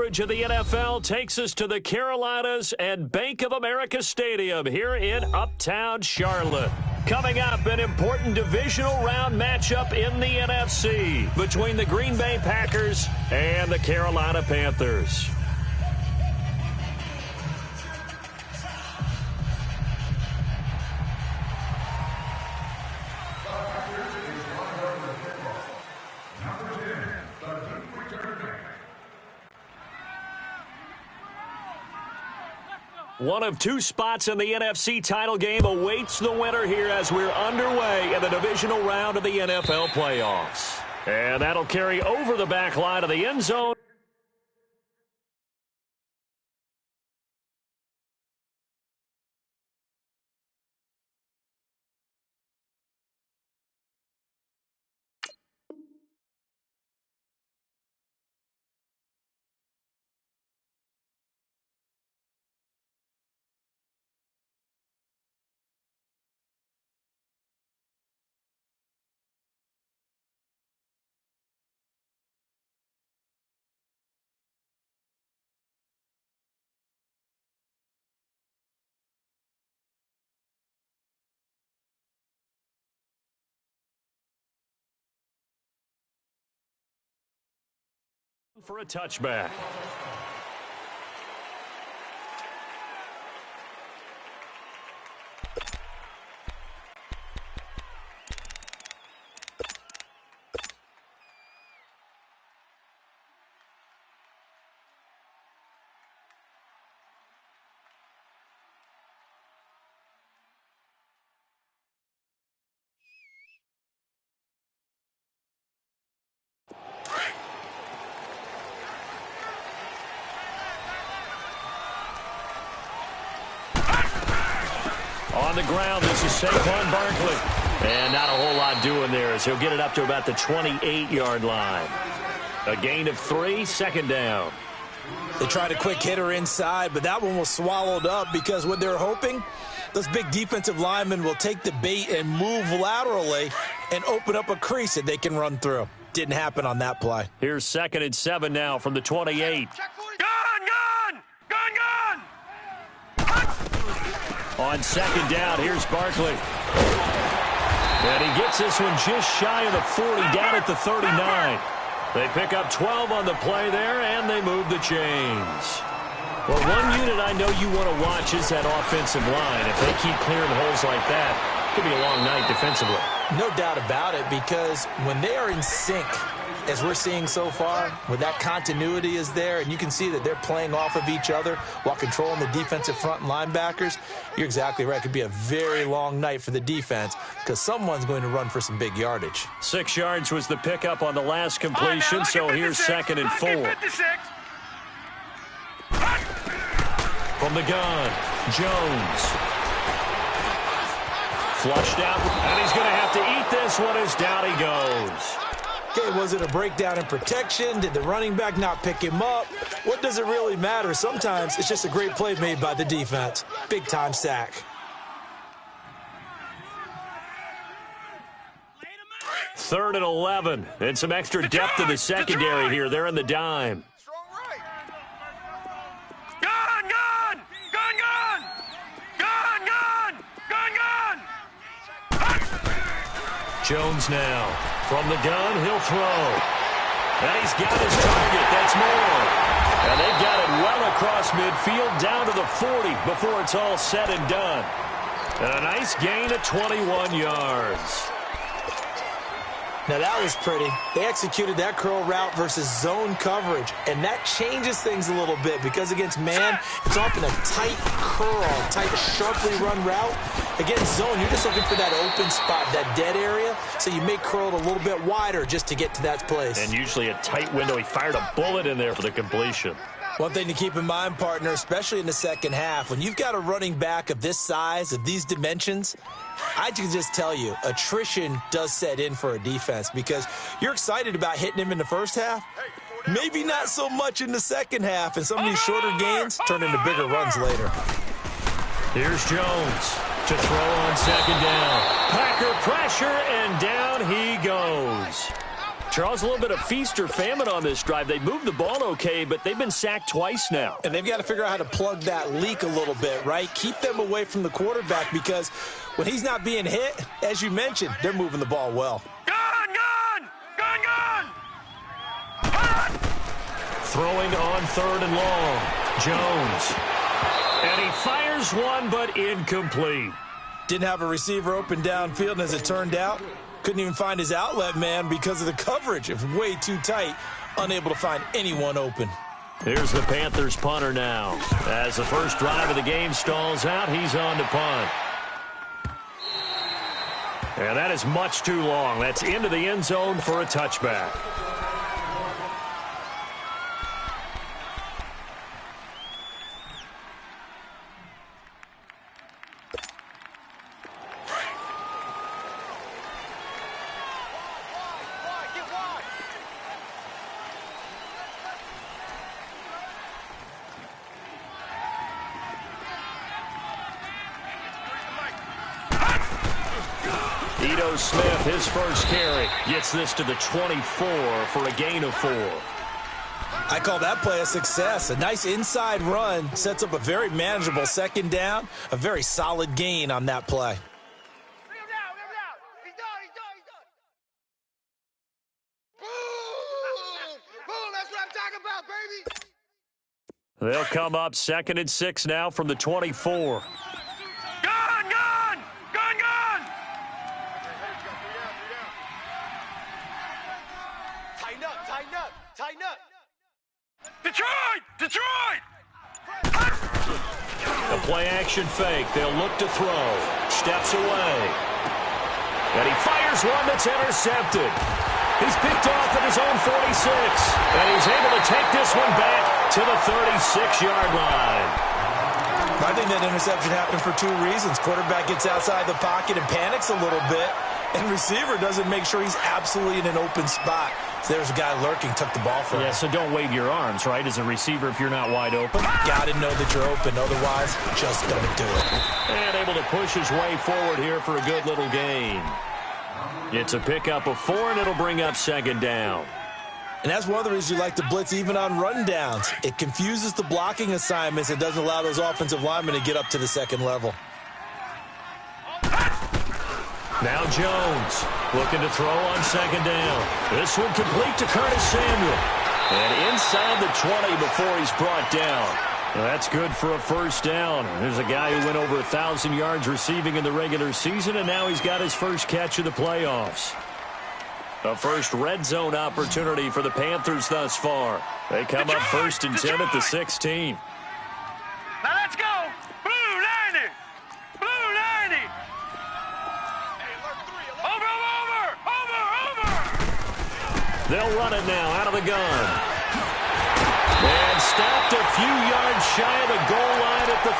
coverage of the NFL takes us to the Carolinas and Bank of America Stadium here in Uptown Charlotte. Coming up, an important divisional round matchup in the NFC between the Green Bay Packers and the Carolina Panthers. One of two spots in the NFC title game awaits the winner here as we're underway in the divisional round of the NFL playoffs. And that'll carry over the back line of the end zone. For a touchback. On the ground, this is Saquon Barkley. And not a whole lot doing there as he'll get it up to about the 28-yard line. A gain of 3, second down. They tried a quick hitter inside, but that one was swallowed up because what they're hoping, those big defensive linemen will take the bait and move laterally and open up a crease that they can run through. Didn't happen on that play. Here's 2nd and 7 now from the 28. On 2nd down, here's Barkley. And he gets this one just shy of the 40, down at the 39. They pick up 12 on the play there, and they move the chains. Well, one unit I know you want to watch is that offensive line. If they keep clearing holes like that, it could be a long night defensively. No doubt about it, because when they are in sync, as we're seeing so far, when that continuity is there, and you can see that they're playing off of each other while controlling the defensive front and linebackers, you're exactly right. It could be a very long night for the defense because someone's going to run for some big yardage. 6 yards was the pickup on the last completion, so here's 2nd and 4. From the gun, Jones. Flushed out, and he's going to have to eat this one as down he goes. Okay, was it a breakdown in protection? Did the running back not pick him up? What does it really matter? Sometimes it's just a great play made by the defense. Big-time sack. Third and 11, and some extra depth in the secondary here. They're in the dime. Jones now. From the gun, he'll throw. And he's got his target. That's more. And they've got it well across midfield, down to the 40 before it's all said and done. And a nice gain of 21 yards. Now, that was pretty. They executed that curl route versus zone coverage, and that changes things a little bit because against man, it's often a tight curl, tight, sharply run route. Against zone, you're just looking for that open spot, that dead area, so you may curl it a little bit wider just to get to that place. And usually a tight window. He fired a bullet in there for the completion. One thing to keep in mind, partner, especially in the second half, when you've got a running back of this size, of these dimensions, I can just tell you, attrition does set in for a defense because you're excited about hitting him in the first half. Maybe not so much in the second half, and some of these shorter gains turn into bigger runs later. Here's Jones to throw on 2nd down. Packer pressure, and down he goes. Charles, a little bit of feast or famine on this drive. They moved the ball okay, but they've been sacked twice now. And they've got to figure out how to plug that leak a little bit, right? Keep them away from the quarterback because when he's not being hit, as you mentioned, they're moving the ball well. Gun! Throwing on 3rd and long. Jones. And he fires one, but incomplete. Didn't have a receiver open downfield, and as it turned out, couldn't even find his outlet man because of the coverage. It was way too tight, unable to find anyone open. Here's the Panthers punter now. As the first drive of the game stalls out, he's on to punt. And that is much too long. That's into the end zone for a touchback. Smith, his first carry, gets this to the 24 for a gain of 4. I call that play a success. A nice inside run sets up a very manageable second down, a very solid gain on that play. He's done. Boom, that's what I'm talking about, baby. They'll come up 2nd and 6 now from the 24. Tighten up. Detroit! A play-action fake. They'll look to throw. Steps away. And he fires one that's intercepted. He's picked off at his own 46. And he's able to take this one back to the 36-yard line. I think that interception happened for 2 reasons. Quarterback gets outside the pocket and panics a little bit. And receiver doesn't make sure he's absolutely in an open spot. So there's a guy lurking, took the ball from him. Yeah, so don't wave your arms, right, as a receiver if you're not wide open. Got to know that you're open. Otherwise, just don't do it. And able to push his way forward here for a good little gain. It's a pickup of 4, and it'll bring up 2nd down. And that's one of the reasons you like to blitz even on rundowns. It confuses the blocking assignments and doesn't allow those offensive linemen to get up to the second level. Now Jones looking to throw on 2nd down. This one complete to Curtis Samuel. And inside the 20 before he's brought down. Well, that's good for a first down. There's a guy who went over 1,000 yards receiving in the regular season, and now he's got his first catch of the playoffs. A first red zone opportunity for the Panthers thus far. They come up 1st and 10 at the 16. Now let's go. Blue 90. Over. They'll run it now out of the gun. And stopped a few yards shy of the goal line at the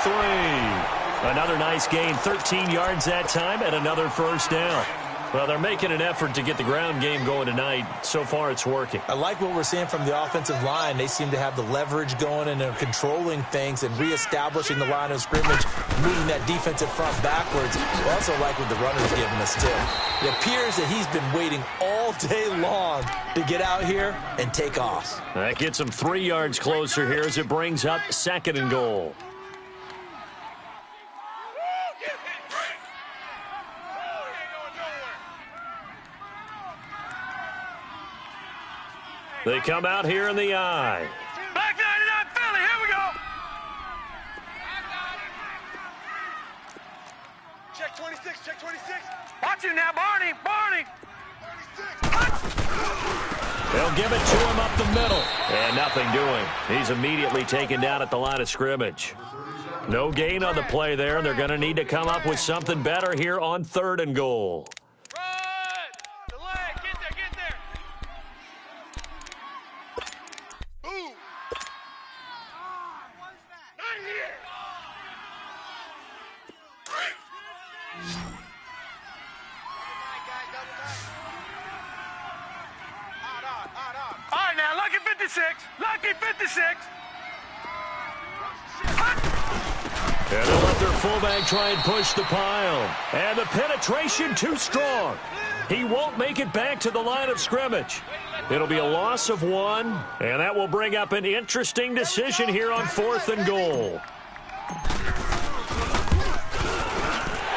3. Another nice gain, 13 yards that time, and another first down. Well, they're making an effort to get the ground game going tonight. So far, it's working. I like what we're seeing from the offensive line. They seem to have the leverage going, and they're controlling things and reestablishing the line of scrimmage, moving that defensive front backwards. I also like what the runner's giving us, too. It appears that he's been waiting all day long to get out here and take off. That gets him 3 yards closer here as it brings up 2nd and goal. They come out here in the eye. Back 99 Philly, here we go. Check 26. Watch him now, Barney. 36. They'll give it to him up the middle. And nothing doing. He's immediately taken down at the line of scrimmage. No gain on the play there. They're going to need to come up with something better here on 3rd and goal. Lucky 56. And they'll let their fullback try and push the pile. And the penetration too strong. He won't make it back to the line of scrimmage. It'll be a loss of 1, and that will bring up an interesting decision here on 4th and goal.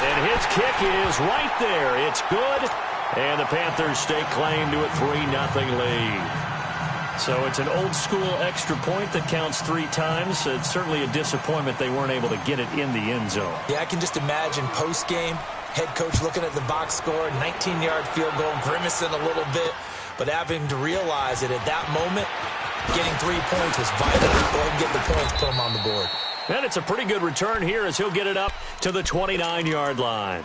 And his kick is right there. It's good, and the Panthers stake claim to a 3-0 lead. So it's an old-school extra point that counts 3 times. It's certainly a disappointment they weren't able to get it in the end zone. Yeah, I can just imagine post-game, head coach looking at the box score, 19-yard field goal, grimacing a little bit, but having to realize that at that moment, getting 3 points was vital. Go ahead and get the points, put them on the board. And it's a pretty good return here as he'll get it up to the 29-yard line.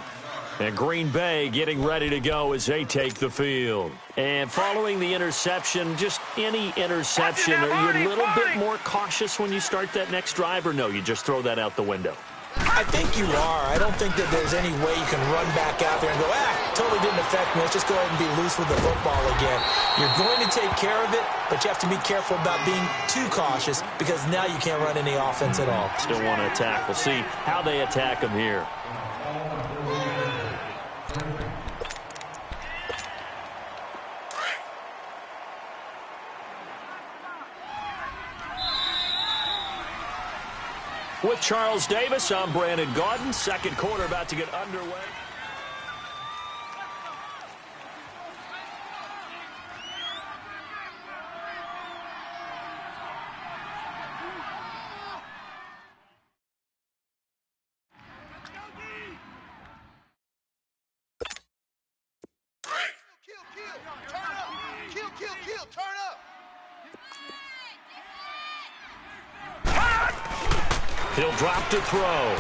And Green Bay getting ready to go as they take the field. And following the interception, just any interception, are you a little bit more cautious when you start that next drive, or no, you just throw that out the window? I think you are. I don't think that there's any way you can run back out there and go, totally didn't affect me. Let's just go ahead and be loose with the football again. You're going to take care of it, but you have to be careful about being too cautious because now you can't run any offense at all. Still want to attack. We'll see how they attack him here. With Charles Davis, I'm Brandon Gaudin. Second quarter about to get underway. He'll drop to throw.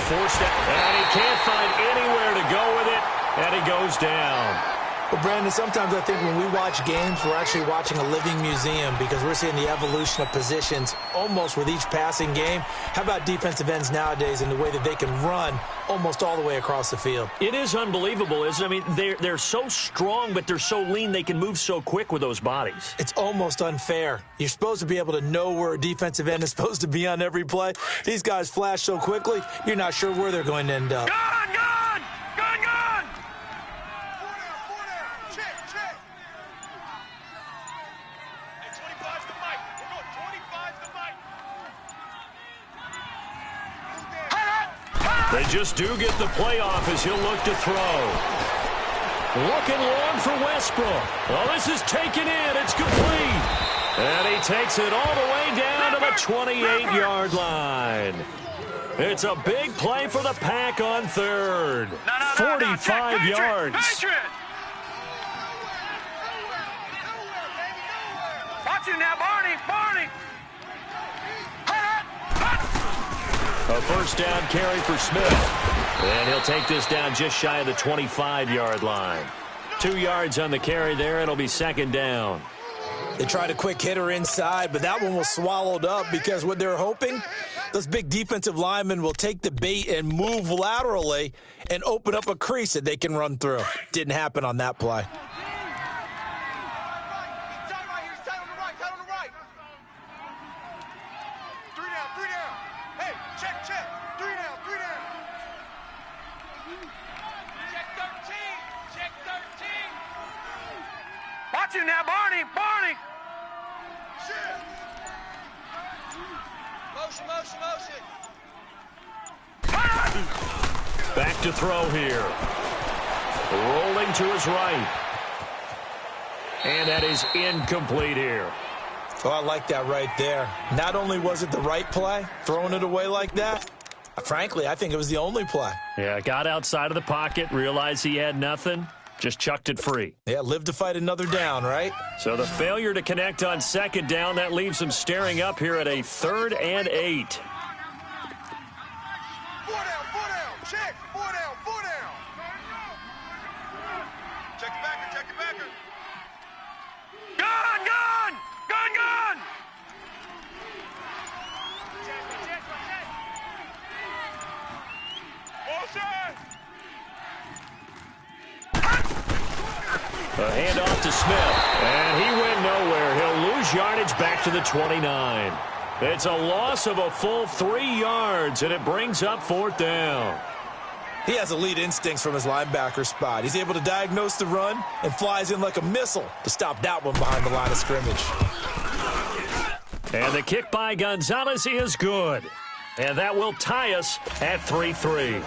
Forced it, and he can't find anywhere to go with it, and he goes down. Well, Brandon, sometimes I think when we watch games, we're actually watching a living museum because we're seeing the evolution of positions almost with each passing game. How about defensive ends nowadays and the way that they can run almost all the way across the field? It is unbelievable, isn't it? I mean, they're so strong, but they're so lean, they can move so quick with those bodies. It's almost unfair. You're supposed to be able to know where a defensive end is supposed to be on every play. These guys flash so quickly, you're not sure where they're going to end up. They just do get the playoff as he'll look to throw. Looking long for Westbrook. Oh, this is taken in. It's complete. And he takes it all the way down to the 28-yard line. It's a big play for the Pack on third. 45 yards. Watch you now, Barney. A first down carry for Smith. And he'll take this down just shy of the 25-yard line. 2 yards on the carry there. It'll be second down. They tried a quick hitter inside, but that one was swallowed up because what they're hoping, those big defensive linemen will take the bait and move laterally and open up a crease that they can run through. Didn't happen on that play. Watch you now, Barney. Motion. Back to throw here. Rolling to his right. And that is incomplete here. Oh, I like that right there. Not only was it the right play, throwing it away like that, frankly, I think it was the only play. Yeah, got outside of the pocket, realized he had nothing, just chucked it free. Yeah, live to fight another down, right? So the failure to connect on second down, that leaves him staring up here at a 3rd and 8. Check, 4 down. Check the backer. Gun! A handoff to Smith, and he went nowhere. He'll lose yardage back to the 29. It's a loss of a full 3 yards, and it brings up 4th down. He has elite instincts from his linebacker spot. He's able to diagnose the run and flies in like a missile to stop that one behind the line of scrimmage. And the kick by Gonzalez is good. And that will tie us at 3-3.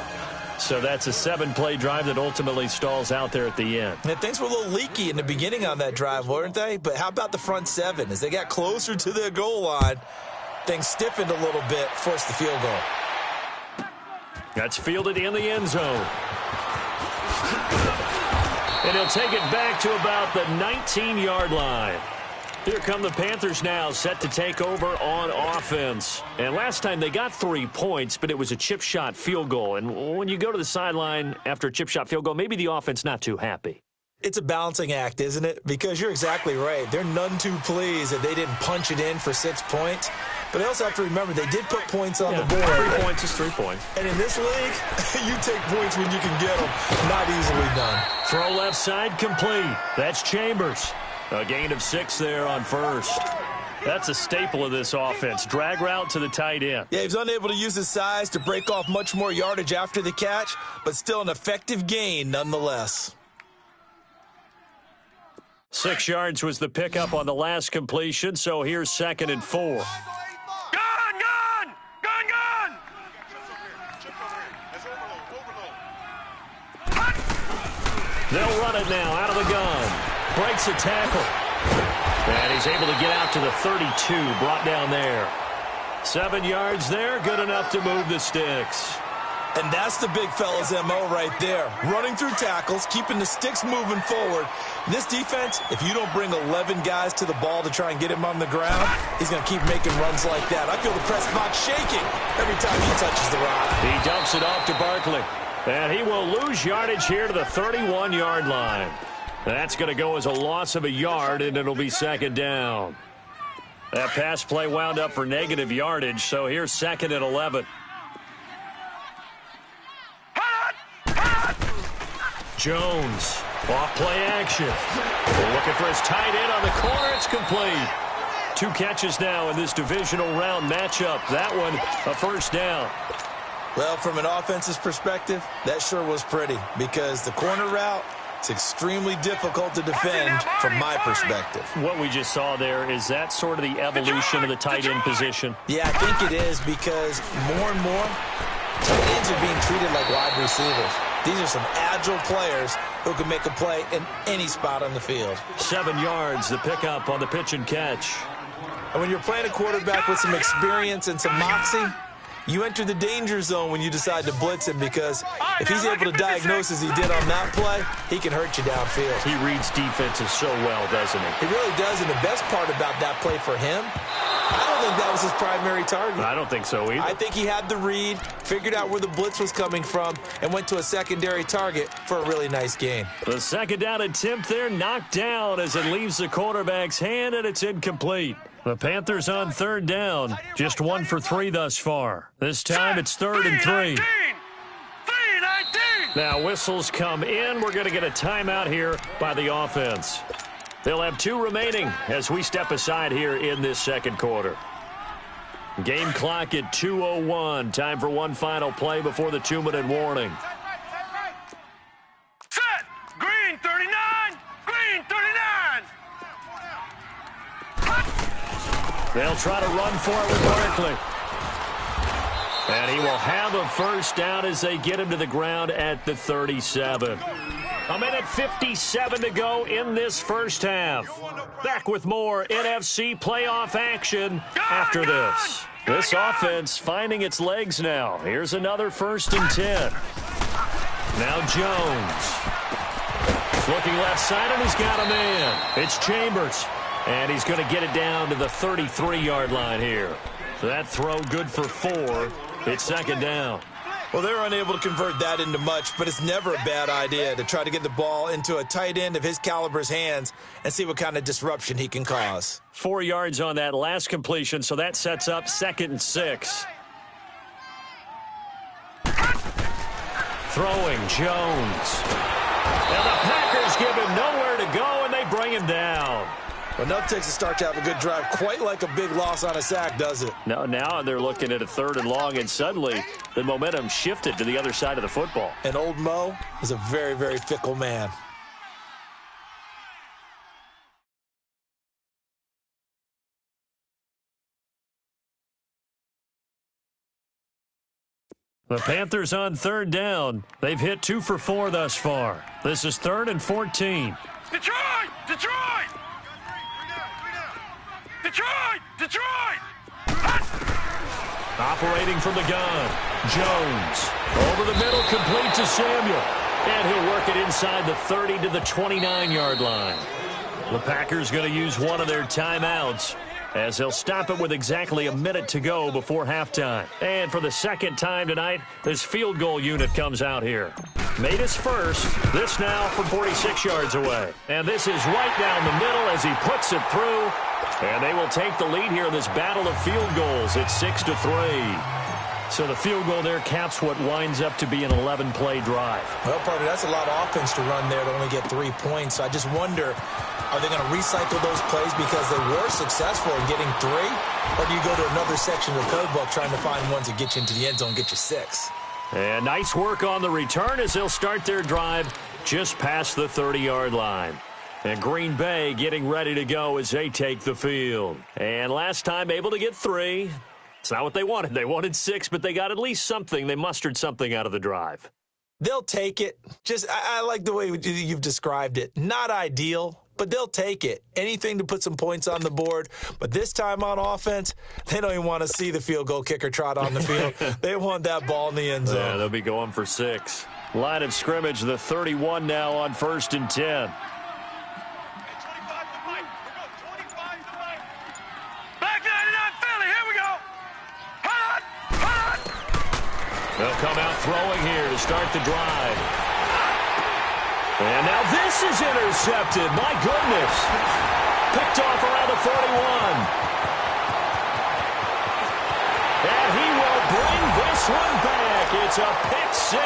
So that's a 7-play drive that ultimately stalls out there at the end. And things were a little leaky in the beginning on that drive, weren't they? But how about the front seven? As they got closer to their goal line, things stiffened a little bit, forced the field goal. That's fielded in the end zone. And he'll take it back to about the 19-yard line. Here come the Panthers now, set to take over on offense. And last time they got 3 points, but it was a chip shot field goal. And when you go to the sideline after a chip shot field goal, maybe the offense not too happy. It's a balancing act, isn't it? Because you're exactly right. They're none too pleased that they didn't punch it in for 6 points. But they also have to remember they did put points on the board. 3 points is 3 points. And in this league, you take points when you can get them. Not easily done. Throw left side complete. That's Chambers. A gain of 6 there on first. That's a staple of this offense. Drag route to the tight end. Yeah, he was unable to use his size to break off much more yardage after the catch, but still an effective gain nonetheless. 6 yards was the pickup on the last completion, so here's 2nd and 4. Gun! Gun! Gun! Gun! They'll run it now out of the gun. Breaks a tackle. And he's able to get out to the 32, brought down there. 7 yards there, good enough to move the sticks. And that's the big fella's MO right there. Running through tackles, keeping the sticks moving forward. This defense, if you don't bring 11 guys to the ball to try and get him on the ground, he's going to keep making runs like that. I feel the press box shaking every time he touches the rock. He dumps it off to Barkley. And he will lose yardage here to the 31-yard line. That's going to go as a loss of a yard, and it'll be 2nd down. That pass play wound up for negative yardage, so here's 2nd and 11. Jones, off play action. Looking for his tight end on the corner. It's complete. 2 catches now in this divisional round matchup. That one, a first down. Well, from an offensive perspective, that sure was pretty because the corner route, it's extremely difficult to defend from my perspective. What we just saw there, is that sort of the evolution of the tight end position? Yeah, I think it is because more and more, tight ends are being treated like wide receivers. These are some agile players who can make a play in any spot on the field. 7 yards, the pickup on the pitch and catch. And when you're playing a quarterback with some experience and some moxie, you enter the danger zone when you decide to blitz him because if he's able to diagnose as he did on that play, he can hurt you downfield. He reads defenses so well, doesn't he? He really does, and the best part about that play for him, I don't think that was his primary target. I don't think so either. I think he had the read, figured out where the blitz was coming from, and went to a secondary target for a really nice gain. The 2nd down attempt there knocked down as it leaves the quarterback's hand, and it's incomplete. The Panthers on 3rd down, just 1 for 3 thus far. This time it's 3rd and 3. Now whistles come in. We're going to get a timeout here by the offense. They'll have 2 remaining as we step aside here in this 2nd quarter. Game clock at 2:01. Time for one final play before the 2-minute warning. Set! Green 39! Green 39! They'll try to run for it with Barkley. And he will have a first down as they get him to the ground at the 37. A minute 57 to go in this first half. Back with more NFC playoff action after this. This offense finding its legs now. Here's another 1st and 10. Now Jones. Looking left side, and he's got a man. It's Chambers. And he's going to get it down to the 33-yard line here. So that throw good for 4. It's 2nd down. Well, they're unable to convert that into much, but it's never a bad idea to try to get the ball into a tight end of his caliber's hands and see what kind of disruption he can cause. 4 yards on that last completion, so that sets up 2nd and 6. Throwing Jones. And the Packers give him nowhere to go, and they bring him down. Well, nothing takes a start to have a good drive, quite like a big loss on a sack, does it? No, now they're looking at a 3rd and long, and suddenly the momentum shifted to the other side of the football. And old Mo is a very, very fickle man. The Panthers on 3rd down. They've hit 2 for 4 thus far. This is 3rd and 14. Detroit! Detroit! Detroit! Detroit! Operating from the gun. Jones. Over the middle, complete to Samuel. And he'll work it inside the 30 to the 29-yard line. The Packers going to use one of their timeouts, as they'll stop it with exactly a minute to go before halftime. And for the second time tonight, this field goal unit comes out here. Made his first. This now from 46 yards away. And this is right down the middle as he puts it through. And they will take the lead here in this battle of field goals. It's 6-3. So the field goal there caps what winds up to be an 11-play drive. Well, partner, that's a lot of offense to run there to only get 3 points. So I just wonder, are they going to recycle those plays because they were successful in getting 3? Or do you go to another section of the playbook trying to find ones that get you into the end zone and get you 6? And nice work on the return as they'll start their drive just past the 30-yard line. And Green Bay getting ready to go as they take the field. And last time able to get 3. It's not what they wanted. They wanted 6, but they got at least something. They mustered something out of the drive. They'll take it. I like the way you've described it. Not ideal, but they'll take it. Anything to put some points on the board. But this time on offense, they don't even want to see the field goal kicker trot on the field. They want that ball in the end zone. Yeah, they'll be going for 6. Line of scrimmage, the 31 now on 1st and 10. They'll come out throwing here to start the drive. And now this is intercepted. My goodness. Picked off around the 41. And he will bring this one back. It's a pick 6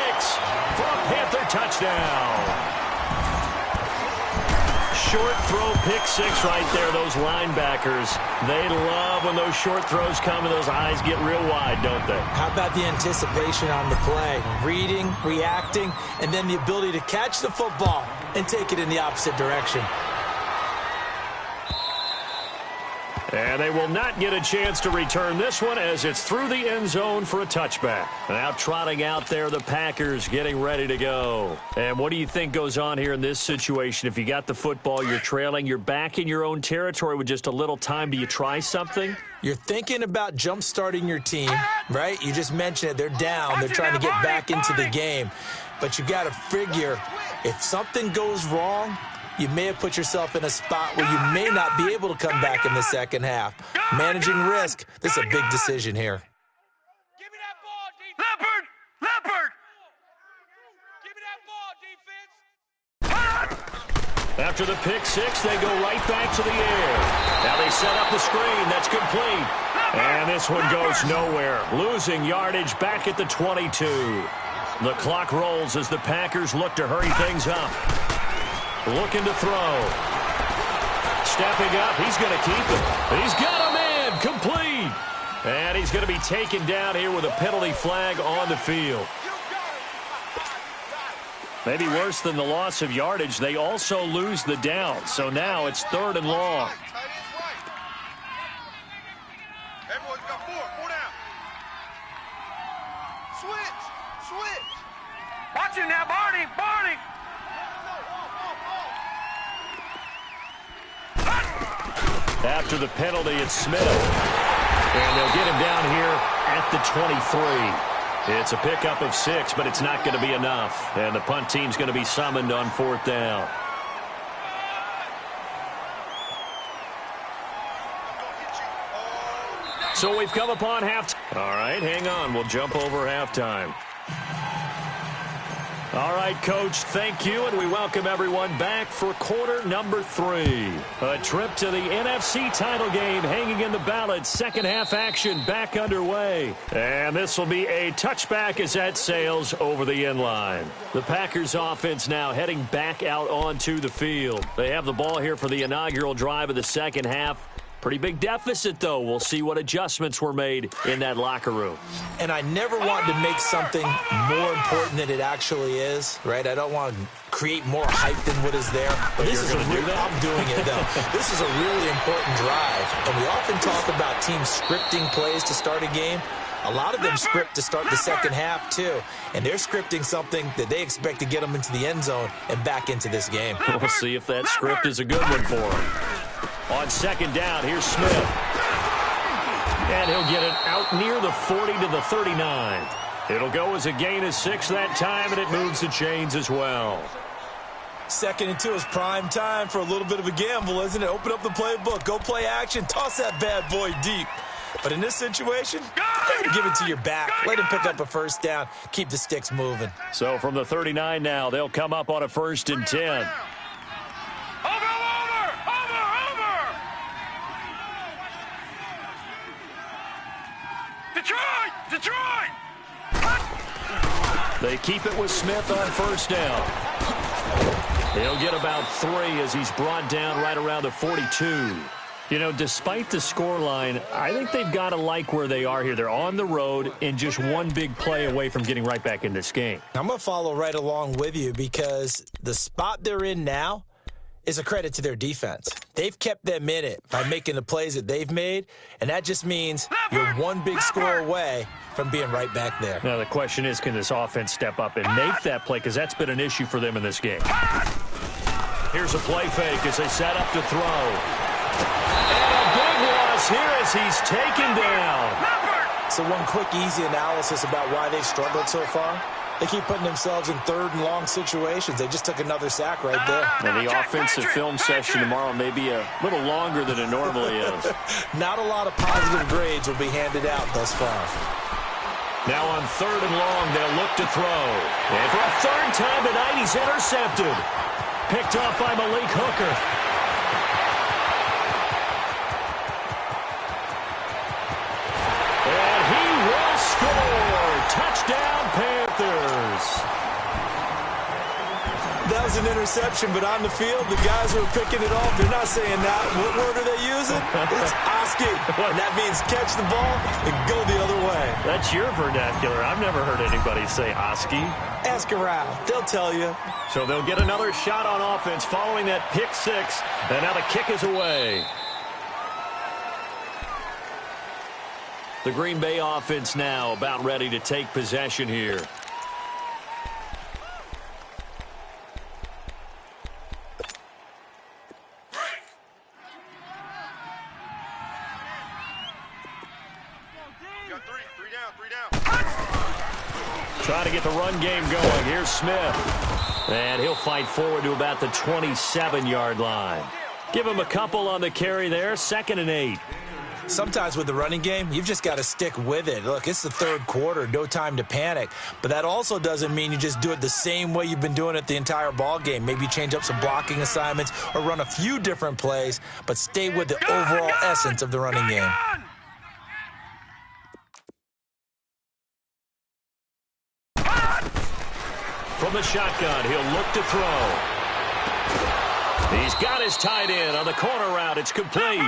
for a Panther touchdown. Short throw, pick 6 right there. Those linebackers, they love when those short throws come and those eyes get real wide, don't they? How about the anticipation on the play? Reading, reacting, and then the ability to catch the football and take it in the opposite direction. And they will not get a chance to return this one as it's through the end zone for a touchback. Now trotting out there, the Packers getting ready to go. And what do you think goes on here in this situation? If you got the football, you're trailing, you're back in your own territory with just a little time. Do you try something? You're thinking about jump-starting your team, right? You just mentioned it. They're down. They're trying to get back into the game. But you got to figure, if something goes wrong, you may have put yourself in a spot where you may not be able to come back in the second half. Managing risk, this is a big decision here. Give me that ball, defense. Leopard! Give me that ball, defense. After the pick 6, they go right back to the air. Now they set up the screen. That's complete. And this one goes nowhere. Losing yardage back at the 22. The clock rolls as the Packers look to hurry things up. Looking to throw. Stepping up. He's going to keep it. He's got a man. Complete. And he's going to be taken down here with a penalty flag on the field. Maybe worse than the loss of yardage, they also lose the down. So now it's 3rd and long. Everyone's got 4 down. Switch. Watch him now, Barney. After the penalty, it's Smith. And they'll get him down here at the 23. It's a pickup of 6, but it's not going to be enough. And the punt team's going to be summoned on 4th down. So we've come upon halftime. All right, hang on. We'll jump over halftime. All right, Coach, thank you, and we welcome everyone back for quarter number 3. A trip to the NFC title game hanging in the balance. Second half action back underway. And this will be a touchback as that sails over the end line. The Packers offense now heading back out onto the field. They have the ball here for the inaugural drive of the second half. Pretty big deficit, though. We'll see what adjustments were made in that locker room. And I never want to make something more important than it actually is, right? I don't want to create more hype than what is there. But this is I'm doing it, though. This is a really important drive. And we often talk about teams scripting plays to start a game. A lot of them script to start the second half, too. And they're scripting something that they expect to get them into the end zone and back into this game. We'll see if that script is a good one for them. On second down, here's Smith. And he'll get it out near the 40 to the 39. It'll go as a gain of 6 that time, and it moves the chains as well. 2nd and 2 is prime time for a little bit of a gamble, isn't it? Open up the playbook, go play action, toss that bad boy deep. But in this situation, give it to your back. Let him pick up a first down. Keep the sticks moving. So from the 39 now, they'll come up on a 1st and 10. Detroit! They keep it with Smith on 1st down. He'll get about 3 as he's brought down right around the 42. You know, despite the scoreline, I think they've got to like where they are here. They're on the road and just one big play away from getting right back in this game. I'm going to follow right along with you because the spot they're in now is a credit to their defense. They've kept them in it by making the plays that they've made, and that just means you're one big score away from being right back there. Now, the question is, can this offense step up and make that play? Because that's been an issue for them in this game. Here's a play fake as they set up to throw. And a big loss here as he's taken down. So one quick, easy analysis about why they've struggled so far. They keep putting themselves in 3rd and long situations. They just took another sack right there. Now, the offensive film session tomorrow may be a little longer than it normally is. Not a lot of positive grades will be handed out thus far. Now on 3rd and long, they'll look to throw. And for a 3rd time tonight, he's intercepted. Picked off by Malik Hooker. And he will score. Touchdown, Panthers. That was an interception, but on the field, the guys who are picking it off, they're not saying that. What word are they using? It's Oski. And that means catch the ball and go the other way. That's your vernacular. I've never heard anybody say Oski. Ask around. They'll tell you. So they'll get another shot on offense following that pick 6. And now the kick is away. The Green Bay offense now about ready to take possession here. Trying to get the run game going. Here's Smith. And he'll fight forward to about the 27-yard line. Give him a couple on the carry there. 2nd and 8. Sometimes with the running game, you've just got to stick with it. Look, it's the 3rd quarter, no time to panic. But that also doesn't mean you just do it the same way you've been doing it the entire ball game. Maybe change up some blocking assignments or run a few different plays, but stay with the overall essence of the running game. From the shotgun, he'll look to throw. He's got his tight end on the corner route. It's complete.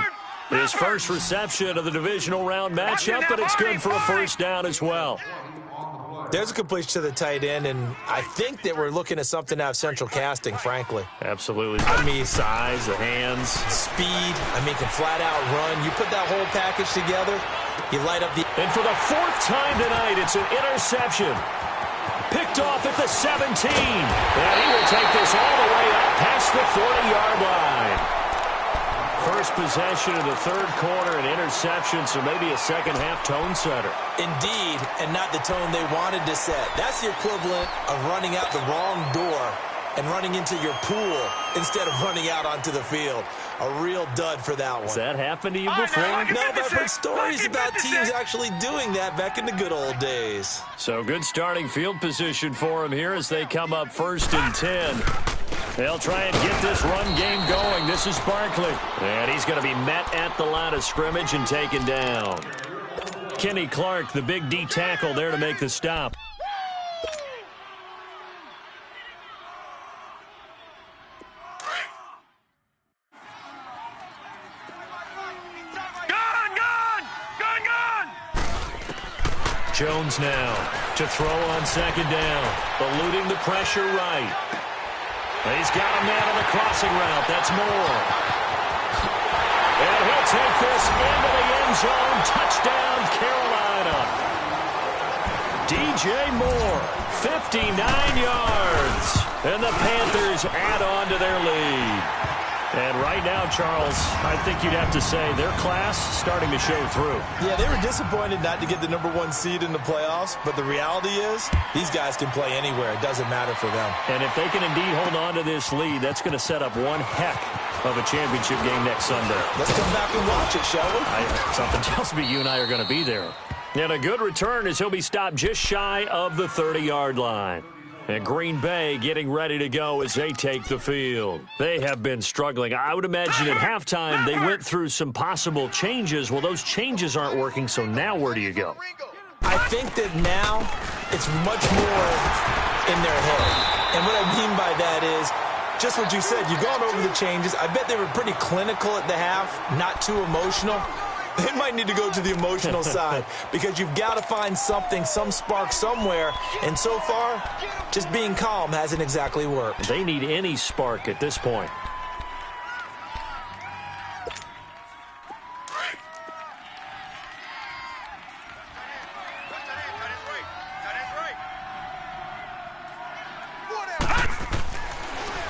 His first reception of the divisional round matchup, but it's good for a 1st down as well. There's a completion to the tight end, and I think that we're looking at something out of central casting, frankly. Absolutely. I mean, size, the hands. Speed. I mean, can flat out run. You put that whole package together, you light up the... And for the 4th time tonight, it's an interception. Picked off at the 17. And he will take this all the way up past the 40-yard line. First possession of the 3rd quarter, an interception, so maybe a second-half tone setter. Indeed, and not the tone they wanted to set. That's the equivalent of running out the wrong door and running into your pool instead of running out onto the field. A real dud for that one. Has that happened to you before? No, but I've heard stories about teams actually doing that back in the good old days. So good starting field position for them here as they come up 1st and 10. They'll try and get this run game going. This is Barkley. And he's going to be met at the line of scrimmage and taken down. Kenny Clark, the big D tackle there to make the stop. Jones now to throw on 2nd down. Eluding the pressure right. He's got a man on the crossing route. That's Moore. And he'll take this into the end zone. Touchdown, Carolina. DJ Moore, 59 yards. And the Panthers add on to their lead. And right now, Charles, I think you'd have to say their class starting to show through. Yeah, they were disappointed not to get the #1 seed in the playoffs, but the reality is these guys can play anywhere. It doesn't matter for them. And if they can indeed hold on to this lead, that's going to set up one heck of a championship game next Sunday. Let's come back and watch it, shall we? Something tells me you and I are going to be there. And a good return as he'll be stopped just shy of the 30-yard line. And Green Bay getting ready to go as they take the field. They have been struggling. I would imagine at halftime they went through some possible changes. Well, those changes aren't working, so now where do you go? I think that now it's much more in their head. And what I mean by that is just what you said. You've gone over the changes. I bet they were pretty clinical at the half, not too emotional. They might need to go to the emotional side because you've got to find something, some spark somewhere. And so far, just being calm hasn't exactly worked. They need any spark at this point.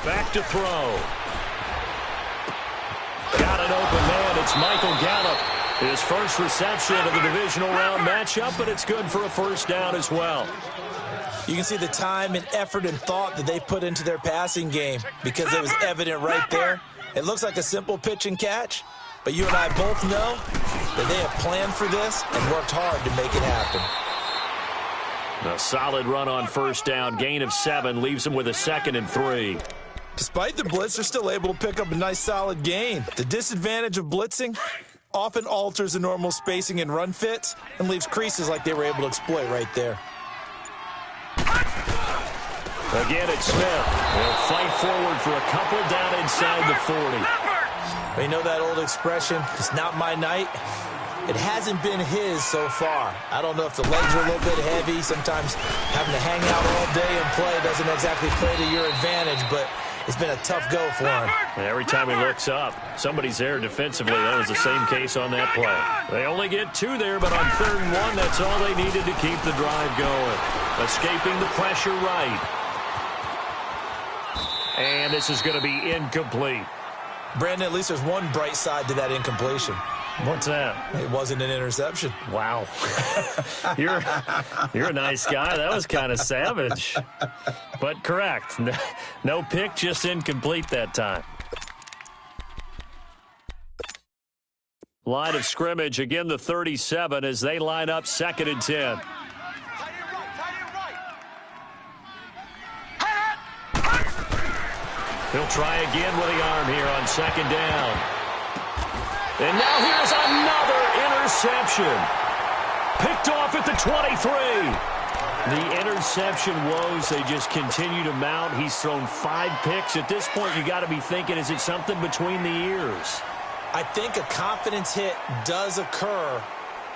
Back to throw. Got an open man. It's Michael Gallup. His first reception of the divisional round matchup, but it's good for a 1st down as well. You can see the time and effort and thought that they put into their passing game because it was evident right there. It looks like a simple pitch and catch, but you and I both know that they have planned for this and worked hard to make it happen. A solid run on 1st down. Gain of 7 leaves them with a 2nd and 3. Despite the blitz, they're still able to pick up a nice solid gain. The disadvantage of blitzing often alters the normal spacing and run fits and leaves creases like they were able to exploit right there. Again, it's Smith. They'll fight forward for a couple down inside the 40. You know that old expression, it's not my night? It hasn't been his so far. I don't know if the legs are a little bit heavy. Sometimes having to hang out all day and play doesn't exactly play to your advantage, but it's been a tough go for him. And every time he looks up, somebody's there defensively. That was the same case on that play. They only get 2 there, but on 3rd and 1, that's all they needed to keep the drive going. Escaping the pressure right. And this is going to be incomplete. Brandon, at least there's one bright side to that incompletion. What's that? It wasn't an interception. Wow. You're a nice guy. That was kind of savage. But correct. No pick, just incomplete that time. Line of scrimmage, again the 37 as they line up 2nd and 10. He'll try again with the arm here on 2nd down. And now here's another interception. Picked off at the 23. The interception woes, they just continue to mount. He's thrown 5 picks. At this point, you got to be thinking, is it something between the ears? I think a confidence hit does occur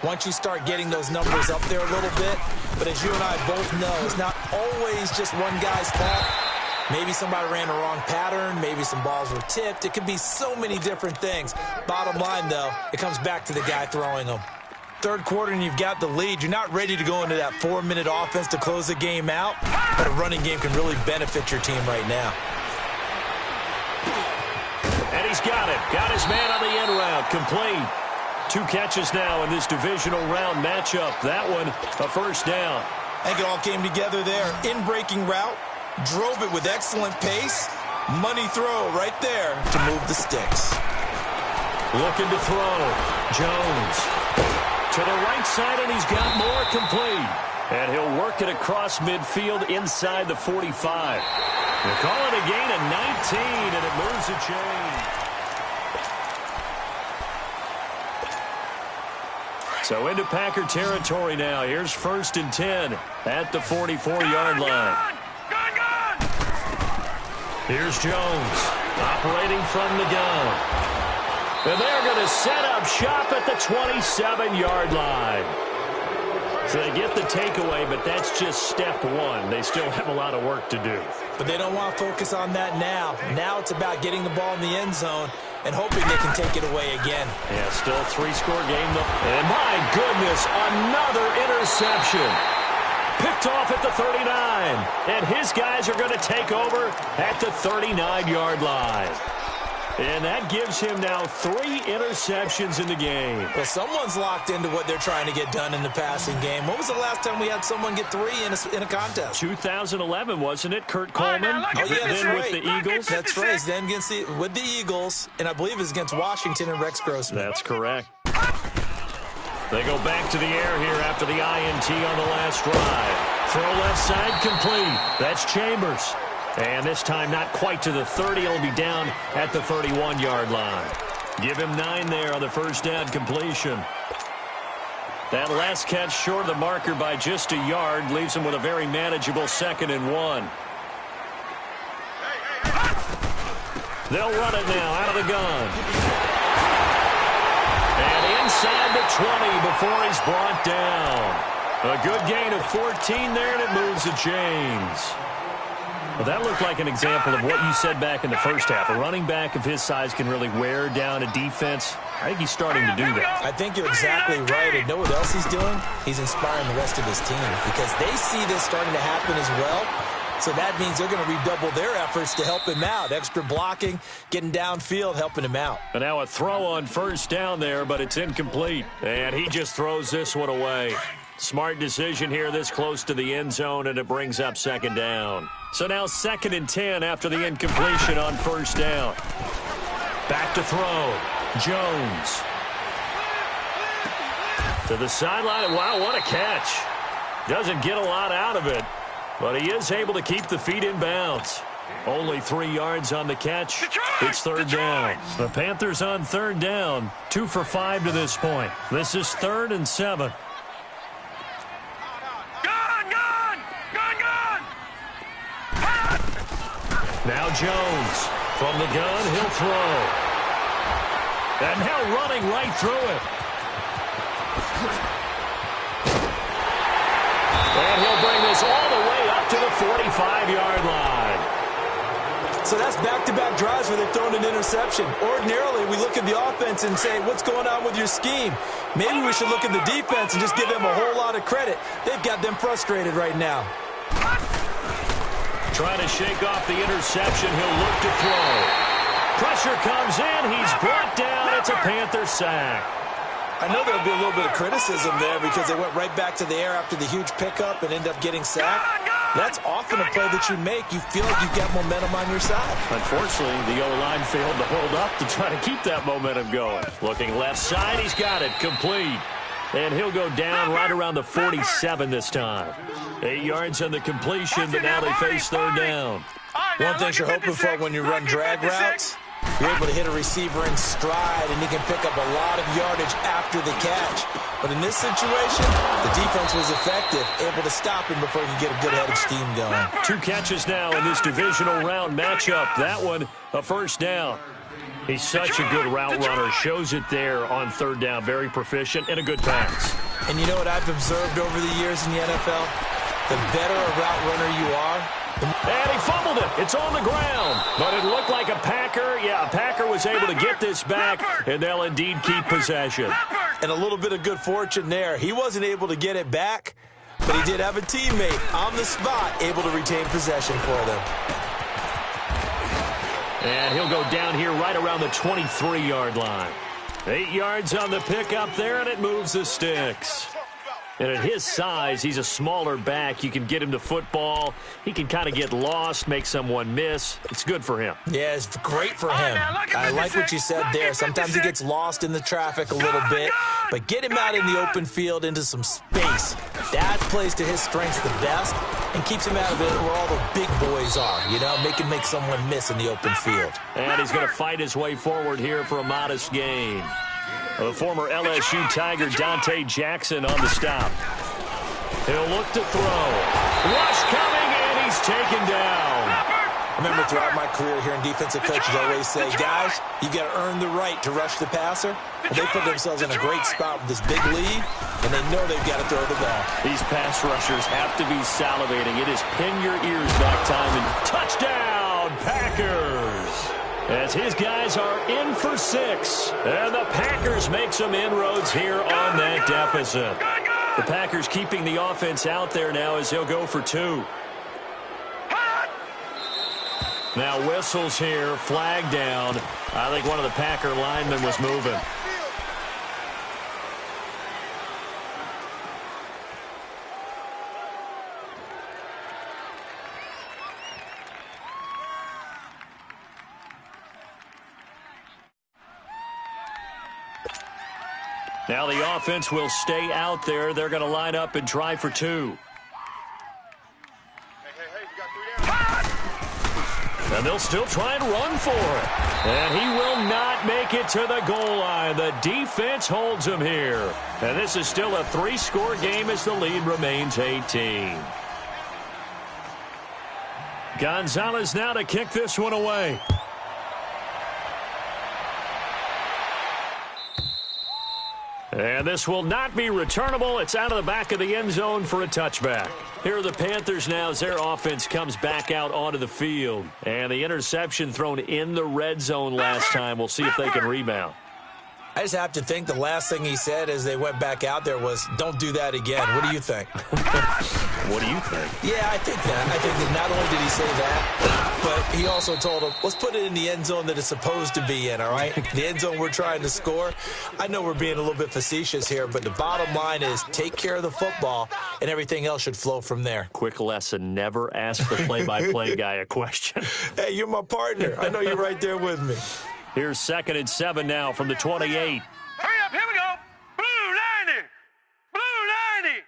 once you start getting those numbers up there a little bit. But as you and I both know, it's not always just one guy's fault. Maybe somebody ran a wrong pattern. Maybe some balls were tipped. It could be so many different things. Bottom line, though, it comes back to the guy throwing them. 3rd quarter and you've got the lead. You're not ready to go into that 4-minute offense to close the game out, but a running game can really benefit your team right now. And he's got it. Got his man on the end route. Complete. 2 catches now in this divisional round matchup. That one, a 1st down. I think it all came together there. In-breaking route. drove it with excellent pace. Money throw right there to move the sticks. Looking to throw. Jones to the right side, and he's got more complete. And he'll work it across midfield inside the 45. They call it a gain of 19, and it moves the chain. So into Packer territory now. Here's 1st and 10 at the 44-yard line. Here's Jones operating from the gun. And they're going to set up shop at the 27-yard line. So they get the takeaway, but that's just step one. They still have a lot of work to do. But they don't want to focus on that now. Now it's about getting the ball in the end zone and hoping they can take it away again. Yeah, still a 3-score game, though. And my goodness, another interception. Picked off at the 39. And his guys are going to take over at the 39-yard line. And that gives him now 3 interceptions in the game. Well, someone's locked into what they're trying to get done in the passing game. When was the last time we had someone get 3 in a contest? 2011, wasn't it? Kurt Coleman. Oh, yeah, that's then right. with the Eagles. That's right. Then against with the Eagles, and I believe it's against Washington and Rex Grossman. That's correct. They go back to the air here after the INT on the last drive. Throw left side complete. That's Chambers. And this time not quite to the 30. It'll be down at the 31-yard line. Give him 9 there on the first down completion. That last catch short of the marker by just a yard leaves him with a very manageable 2nd and 1. They'll run it now out of the gun. And inside the 20 before he's brought down. A good gain of 14 there, and it moves the chains. Well, that looked like an example of what you said back in the first half. A running back of his size can really wear down a defense. I think he's starting to do that. I think you're exactly right. And know what else he's doing? He's inspiring the rest of his team because they see this starting to happen as well. So that means they're going to redouble their efforts to help him out. Extra blocking, getting downfield, helping him out. And now a throw on first down there, but it's incomplete. And he just throws this one away. Smart decision here this close to the end zone, and it brings up 2nd down. So now 2nd and 10 after the incompletion on first down. Back to throw. Jones. To the sideline. Wow, what a catch. Doesn't get a lot out of it, but he is able to keep the feet in bounds. Only 3 yards on the catch. It's 3rd down. The Panthers on 3rd down. 2 for 5 to this point. This is 3rd and 7. Now Jones from the gun, he'll throw. And now running right through it. And he'll bring this all the way up to the 45-yard line. So that's back-to-back drives where they've thrown an interception. Ordinarily, we look at the offense and say, what's going on with your scheme? Maybe we should look at the defense and just give them a whole lot of credit. They've got them frustrated right now. Trying to shake off the interception. He'll look to throw. Pressure comes in. He's brought down. It's a Panther sack. I know there'll be a little bit of criticism there because they went right back to the air after the huge pickup and end up getting sacked. That's often a play that you make. You feel like you've got momentum on your side. Unfortunately, the O-line failed to hold up to try to keep that momentum going. Looking left side. He's got it. Complete. And he'll go down right around the 47 this time. 8 yards on the completion, but now they face 3rd down. One thing you're hoping for when you run drag routes, you're able to hit a receiver in stride, and he can pick up a lot of yardage after the catch. But in this situation, the defense was effective, able to stop him before he could get a good head of steam going. 2 catches now in this divisional round matchup. That one, a 1st down. He's such a good route runner. Shows it there on 3rd down. Very proficient and a good pass. And you know what I've observed over the years in the NFL? The better a route runner you are. And he fumbled it. It's on the ground. But it looked like a Packer. Yeah, a Packer was able to get this back, and they'll indeed keep possession. And a little bit of good fortune there. He wasn't able to get it back, but he did have a teammate on the spot able to retain possession for them. And he'll go down here right around the 23-yard line. 8 yards on the pickup there, and it moves the sticks. And at his size, he's a smaller back. You can get him to football. He can kind of get lost, make someone miss. It's good for him. Yeah, it's great for him. I like what you said there. Sometimes he gets lost in the traffic a little bit, but get him out in the open field into some space. That plays to his strengths the best and keeps him out of it where all the big boys are, you know, make someone miss in the open fild. And he's going to fight his way forward here for a modest gain. The former LSU Tiger Dante Jackson on the stop. He'll look to throw. Rush coming, and he's taken down. I remember throughout my career hearing defensive coaches always say, guys, you got to earn the right to rush the passer. And they put themselves in a great spot with this big lead, and they know they've got to throw the ball. These pass rushers have to be salivating. It is pin your ears back time, and touchdown, Packers! As his guys are in for 6. And the Packers make some inroads here on that deficit. The Packers keeping the offense out there now as they'll go for 2. Now whistles here, flag down. I think one of the Packer linemen was moving. Now the offense will stay out there. They're going to line up and try for 2. And they'll still try and run for it. And he will not make it to the goal line. The defense holds him here. And this is still a 3-score game as the lead remains 18. Gonzalez now to kick this one away. And this will not be returnable. It's out of the back of the end zone for a touchback. Here are the Panthers now as their offense comes back out onto the field. And the interception thrown in the red zone last time. We'll see if they can rebound. I just have to think the last thing he said as they went back out there was, don't do that again. What do you think? What do you think? Yeah, I think that. I think that not only did he say that, but he also told him, let's put it in the end zone that it's supposed to be in, all right? The end zone we're trying to score. I know we're being a little bit facetious here, but the bottom line is take care of the football, and everything else should flow from there. Quick lesson, never ask the play-by-play guy a question. Hey, you're my partner. I know you're right there with me. Here's 2nd and 7 now from the 28. Hurry up, here we go. Blue 90. Blue 90.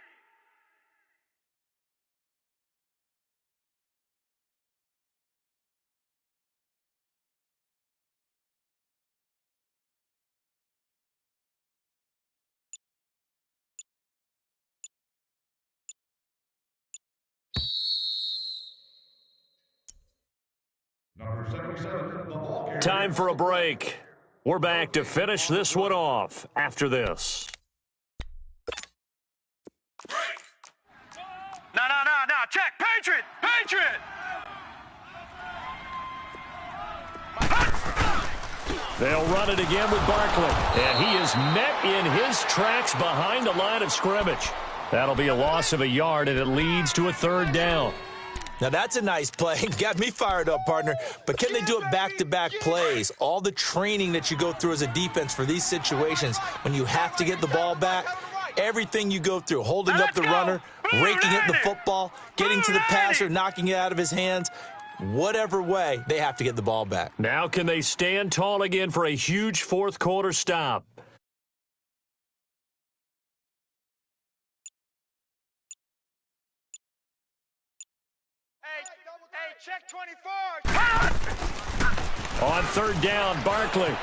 Number 77, the ball carrier. Time for a break. We're back to finish this one off after this. No. Check. Patriot. Patriot. They'll run it again with Barkley. And he is met in his tracks behind the line of scrimmage. That'll be a loss of a yard, and it leads to a 3rd down. Now, that's a nice play. Got me fired up, partner. But can they do it back-to-back plays? All the training that you go through as a defense for these situations, when you have to get the ball back, everything you go through, holding up the runner, raking it in the football, getting to the passer, knocking it out of his hands, whatever way, they have to get the ball back. Now can they stand tall again for a huge 4th-quarter stop? Hey, check 24. On 3rd down, Barkley.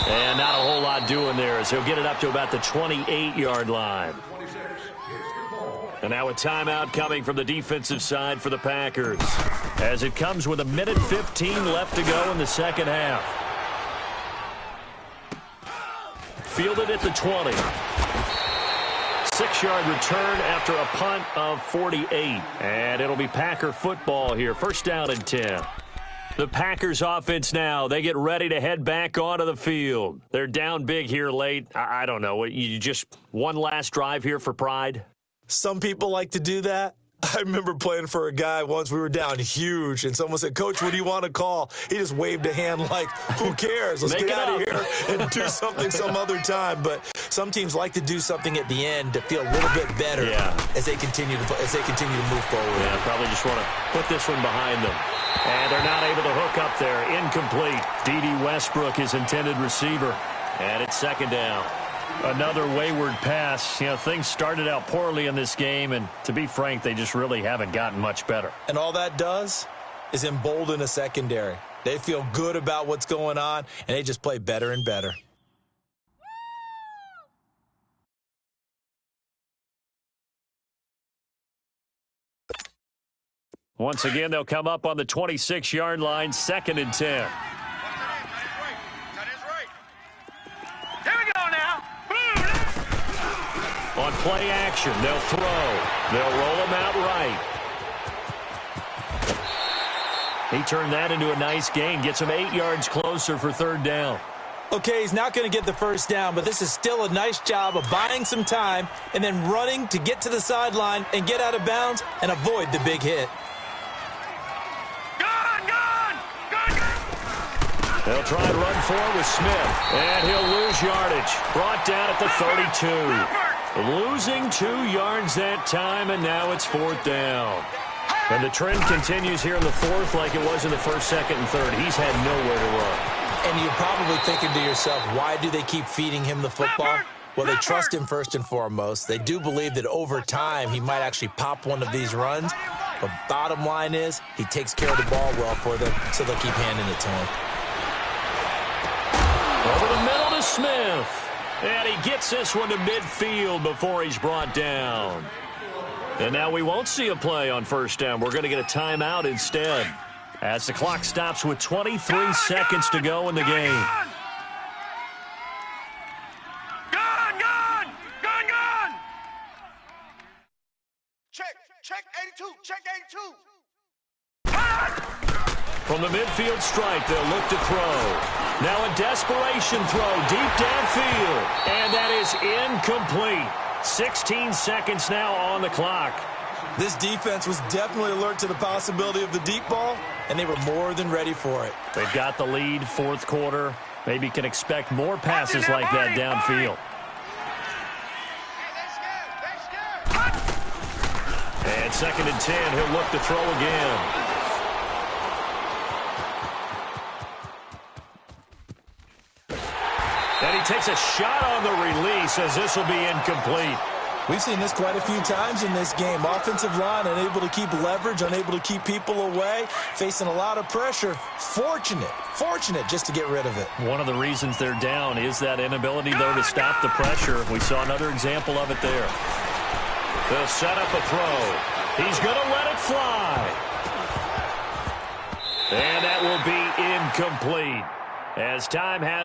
And not a whole lot doing there as he'll get it up to about the 28-yard line. And now a timeout coming from the defensive side for the Packers as it comes with 1:15 left to go in the second half. Fielded at the 20. 6-yard return after a punt of 48. And it'll be Packer football here. 1st down and 10. The Packers offense now, they get ready to head back onto the field. They're down big here late. I don't know. You just one last drive here for pride? Some people like to do that. I remember playing for a guy once. We were down huge, and someone said, "Coach, what do you want to call?" He just waved a hand like, "Who cares? Let's get out of here and do something some other time." But some teams like to do something at the end to feel a little bit better as they continue to move forward. Yeah, probably just want to put this one behind them. And they're not able to hook up there. Incomplete. D.D. Westbrook is intended receiver. And it's second down. Another wayward pass. You know, things started out poorly in this game, and to be frank, they just really haven't gotten much better. And all that does is embolden a secondary. They feel good about what's going on, and they just play better and better. Once again, they'll come up on the 26-yard line, 2nd and 10. Here we go now. On play action, they'll throw. They'll roll him out right. He turned that into a nice gain, gets him 8 yards closer for 3rd down. Okay, he's not going to get the first down, but this is still a nice job of buying some time and then running to get to the sideline and get out of bounds and avoid the big hit. They'll try and run forward with Smith, and he'll lose yardage. Brought down at the 32. Losing 2 yards that time, and now it's 4th down. And the trend continues here in the 4th like it was in the 1st, 2nd, and 3rd. He's had nowhere to run. And you're probably thinking to yourself, why do they keep feeding him the football? Well, they trust him first and foremost. They do believe that over time he might actually pop one of these runs. But bottom line is he takes care of the ball well for them, so they'll keep handing it to him. Over the middle to Smith. And he gets this one to midfield before he's brought down. And now we won't see a play on 1st down. We're going to get a timeout instead, as the clock stops with 23 seconds to go in the game. Gun! Check 82. Check 82. From the midfield stripe, they'll look to throw. Now a desperation throw deep downfield. And that is incomplete. 16 seconds now on the clock. This defense was definitely alert to the possibility of the deep ball, and they were more than ready for it. They've got the lead, 4th quarter. Maybe can expect more passes like that downfield. And 2nd and 10, he'll look to throw again. And he takes a shot on the release as this will be incomplete. We've seen this quite a few times in this game. Offensive line unable to keep leverage, unable to keep people away, facing a lot of pressure. Fortunate just to get rid of it. One of the reasons they're down is that inability, though, to stop the pressure. We saw another example of it there. They'll set up a throw. He's going to let it fly. And that will be incomplete as time has...